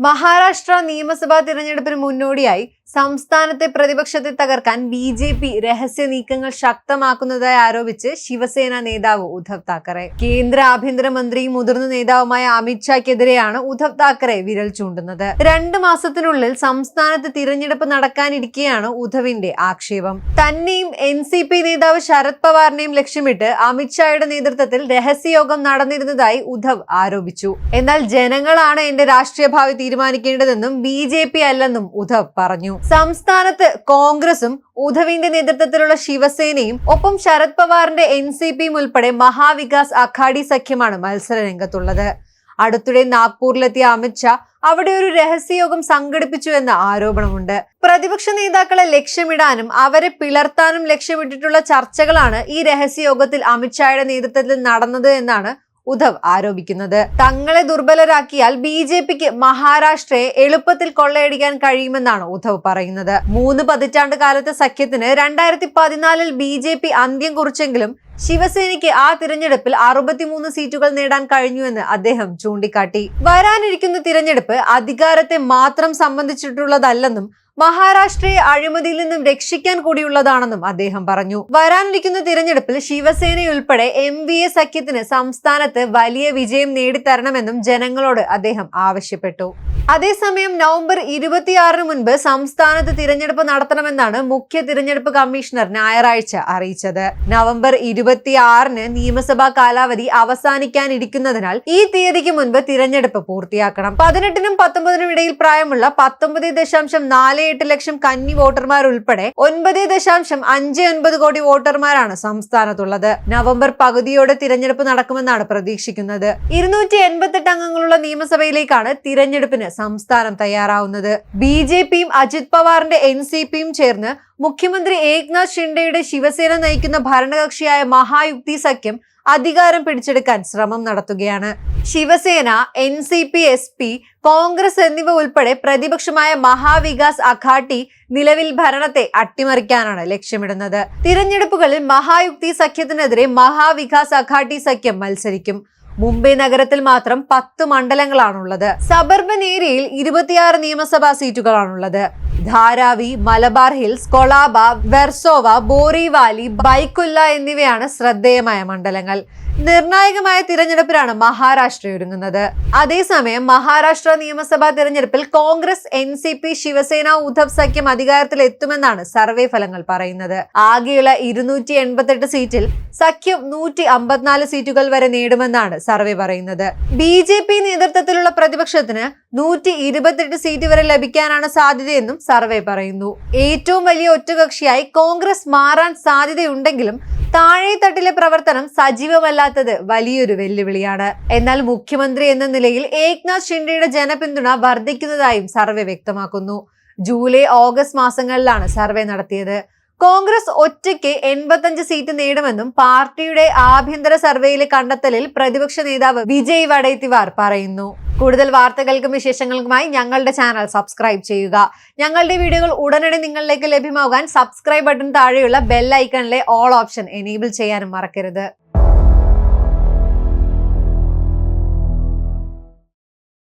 മഹാരാഷ്ട്ര നിയമസഭാ തിരഞ്ഞെടുപ്പിന് മുന്നോടിയായി സംസ്ഥാനത്തെ പ്രതിപക്ഷത്തെ തകർക്കാൻ ബി.ജെ.പി. രഹസ്യ നീക്കങ്ങൾ ശക്തമാക്കുന്നതായി ആരോപിച്ച് ശിവസേന നേതാവ് ഉദ്ധവ് താക്കറെ. കേന്ദ്ര ആഭ്യന്തരമന്ത്രിയും മുതിർന്ന നേതാവുമായ അമിത്ഷായ്ക്കെതിരെയാണ് ഉദ്ധവ് താക്കറെ വിരൽ ചൂണ്ടുന്നത്. 2 മാസത്തിനുള്ളിൽ സംസ്ഥാനത്ത് തിരഞ്ഞെടുപ്പ് നടക്കാനിരിക്കെയാണ് ഉദ്ധവിന്റെ ആക്ഷേപം. തന്നെയും എൻ.സി.പി. നേതാവ് ശരത് പവാറിനെയും ലക്ഷ്യമിട്ട് അമിത്ഷായുടെ നേതൃത്വത്തിൽ രഹസ്യയോഗം നടന്നിരുന്നതായി ഉദ്ധവ് ആരോപിച്ചു. എന്നാൽ ജനങ്ങളാണ് എന്റെ രാഷ്ട്രീയ ഭാവി തീരുമാനിക്കേണ്ടതെന്നും ബി.ജെ.പി. അല്ലെന്നും ഉദ്ധവ് പറഞ്ഞു. സംസ്ഥാനത്ത് കോൺഗ്രസും ഉദ്ധവിന്റെ നേതൃത്വത്തിലുള്ള ശിവസേനയും ഒപ്പം ശരത് പവാറിന്റെ എൻ.സി.പിയും ഉൾപ്പെടെ മഹാവികാസ് അഘാടി സഖ്യമാണ് മത്സര രംഗത്തുള്ളത്. അടുത്തിടെ നാഗ്പൂരിലെത്തിയ അമിത്ഷാ അവിടെ ഒരു രഹസ്യയോഗം സംഘടിപ്പിച്ചു എന്ന ആരോപണമുണ്ട്. പ്രതിപക്ഷ നേതാക്കളെ ലക്ഷ്യമിടാനും അവരെ പിളർത്താനും ലക്ഷ്യമിട്ടിട്ടുള്ള ചർച്ചകളാണ് ഈ രഹസ്യയോഗത്തിൽ അമിത്ഷായുടെ നേതൃത്വത്തിൽ നടന്നത് എന്നാണ് ഉദ്ധവ് ആരോപിക്കുന്നത്. തങ്ങളെ ദുർബലരാക്കിയാൽ ബി.ജെ.പിക്ക് മഹാരാഷ്ട്രയെ എളുപ്പത്തിൽ കൊള്ളയടിക്കാൻ കഴിയുമെന്നാണ് ഉദ്ധവ് പറയുന്നത്. 3 പതിറ്റാണ്ട് കാലത്തെ സഖ്യത്തിന് 2014 ബി.ജെ.പി. അന്ത്യം കുറിച്ചെങ്കിലും ശിവസേനയ്ക്ക് ആ തിരഞ്ഞെടുപ്പിൽ 63 സീറ്റുകൾ നേടാൻ കഴിഞ്ഞുവെന്ന് അദ്ദേഹം ചൂണ്ടിക്കാട്ടി. വരാനിരിക്കുന്ന തിരഞ്ഞെടുപ്പ് അധികാരത്തെ മാത്രം സംബന്ധിച്ചിട്ടുള്ളതല്ലെന്നും മഹാരാഷ്ട്രയെ അഴിമതിയിൽ നിന്നും രക്ഷിക്കാൻ കൂടിയുള്ളതാണെന്നും അദ്ദേഹം പറഞ്ഞു. വരാനിരിക്കുന്ന തിരഞ്ഞെടുപ്പിൽ ശിവസേനയുൾപ്പെടെ എം.വി.എ സഖ്യത്തിന് സംസ്ഥാനത്ത് വലിയ വിജയം നേടിത്തരണമെന്നും ജനങ്ങളോട് അദ്ദേഹം ആവശ്യപ്പെട്ടു. അതേസമയം നവംബർ 26 മുൻപ് സംസ്ഥാനത്ത് തിരഞ്ഞെടുപ്പ് നടത്തണമെന്നാണ് മുഖ്യ തിരഞ്ഞെടുപ്പ് കമ്മീഷണർ ഞായറാഴ്ച അറിയിച്ചത്. നവംബർ 26 നിയമസഭാ കാലാവധി അവസാനിക്കാനിരിക്കുന്നതിനാൽ ഈ തീയതിക്ക് മുൻപ് തിരഞ്ഞെടുപ്പ് പൂർത്തിയാക്കണം. 18നും 19നും ഇടയിൽ പ്രായമുള്ള 19.48 ലക്ഷം കന്നി വോട്ടർമാർ ഉൾപ്പെടെ 9.59 കോടി വോട്ടർമാരാണ് സംസ്ഥാനത്തുള്ളത്. നവംബർ പകുതിയോടെ തിരഞ്ഞെടുപ്പ് നടക്കുമെന്നാണ് പ്രതീക്ഷിക്കുന്നത്. 288 അംഗങ്ങളുള്ള നിയമസഭയിലേക്കാണ് തിരഞ്ഞെടുപ്പിന് സംസ്ഥാനം തയ്യാറാവുന്നത്. ബി.ജെ.പിയും അജിത് പവാറിന്റെ എൻ.സി.പിയും ചേർന്ന് മുഖ്യമന്ത്രി ഏക്നാഥ് ഷിൻഡെയുടെ ശിവസേന നയിക്കുന്ന ഭരണകക്ഷിയായ മഹായുക്തി സഖ്യം അധികാരം പിടിച്ചെടുക്കാൻ ശ്രമം നടത്തുകയാണ്. ശിവസേന, എൻ.സി.പി, എസ്.പി, കോൺഗ്രസ് എന്നിവ ഉൾപ്പെടെ പ്രതിപക്ഷമായ മഹാവികാസ് അഘാടി നിലവിൽ ഭരണത്തെ അട്ടിമറിക്കാനാണ് ലക്ഷ്യമിടുന്നത്. തിരഞ്ഞെടുപ്പുകളിൽ മഹായുക്തി സഖ്യത്തിനെതിരെ മഹാവികാസ് അഘാടി സഖ്യം മത്സരിക്കും. മുംബൈ നഗരത്തിൽ മാത്രം 10 മണ്ഡലങ്ങളാണുള്ളത്. സബർബൻ ഏരിയയിൽ 26 നിയമസഭാ സീറ്റുകളാണുള്ളത്. ധാരാവി, മലബാർ ഹിൽസ്, കൊളാബ, വെർസോവ, ബോറിവാലി, ബൈക്കുല്ല എന്നിവയാണ് ശ്രദ്ധേയമായ മണ്ഡലങ്ങൾ. നിർണായകമായ തിരഞ്ഞെടുപ്പിലാണ് മഹാരാഷ്ട്ര ഒരുങ്ങുന്നത്. അതേസമയം മഹാരാഷ്ട്ര നിയമസഭാ തിരഞ്ഞെടുപ്പിൽ കോൺഗ്രസ്, എൻ.സി.പി, ശിവസേന, ഉദ്ധവ് സഖ്യം അധികാരത്തിൽ എത്തുമെന്നാണ് സർവേ ഫലങ്ങൾ പറയുന്നത്. ആകെയുള്ള 288 സീറ്റിൽ സഖ്യം 154 സീറ്റുകൾ വരെ നേടുമെന്നാണ് സർവേ പറയുന്നത്. ബി.ജെ.പി. നേതൃത്വത്തിലുള്ള പ്രതിപക്ഷത്തിന് 128 സീറ്റ് വരെ ലഭിക്കാനാണ് സാധ്യതയെന്നും സർവേ പറയുന്നു. ഏറ്റവും വലിയ ഒറ്റകക്ഷിയായി കോൺഗ്രസ് മാറാൻ സാധ്യതയുണ്ടെങ്കിലും താഴെത്തട്ടിലെ പ്രവർത്തനം സജീവമല്ലാത്തത് വലിയൊരു വെല്ലുവിളിയാണ്. എന്നാൽ മുഖ്യമന്ത്രി എന്ന നിലയിൽ ഏക്നാഥ് ഷിൻഡെയുടെ ജനപിന്തുണ വർദ്ധിക്കുന്നതായും സർവേ വ്യക്തമാക്കുന്നു. ജൂലൈ, ഓഗസ്റ്റ് മാസങ്ങളിലാണ് സർവേ നടത്തിയത്. കോൺഗ്രസ് ഒറ്റയ്ക്ക് 85 സീറ്റ് നേടുമെന്നും പാർട്ടിയുടെ ആഭ്യന്തര സർവേയിലെ കണ്ടെത്തലിൽ പ്രതിപക്ഷ നേതാവ് വിജയ് വഡേത്തിവാർ പറയുന്നു. കൂടുതൽ വാർത്തകൾക്കും വിശേഷങ്ങൾക്കുമായി ഞങ്ങളുടെ ചാനൽ സബ്സ്ക്രൈബ് ചെയ്യുക. ഞങ്ങളുടെ വീഡിയോകൾ ഉടനടി നിങ്ങളിലേക്ക് ലഭ്യമാകാൻ സബ്സ്ക്രൈബ് ബട്ടൺ താഴെയുള്ള ബെൽ ഐക്കണിലെ ഓൾ ഓപ്ഷൻ എനേബിൾ ചെയ്യാനും മറക്കരുത്.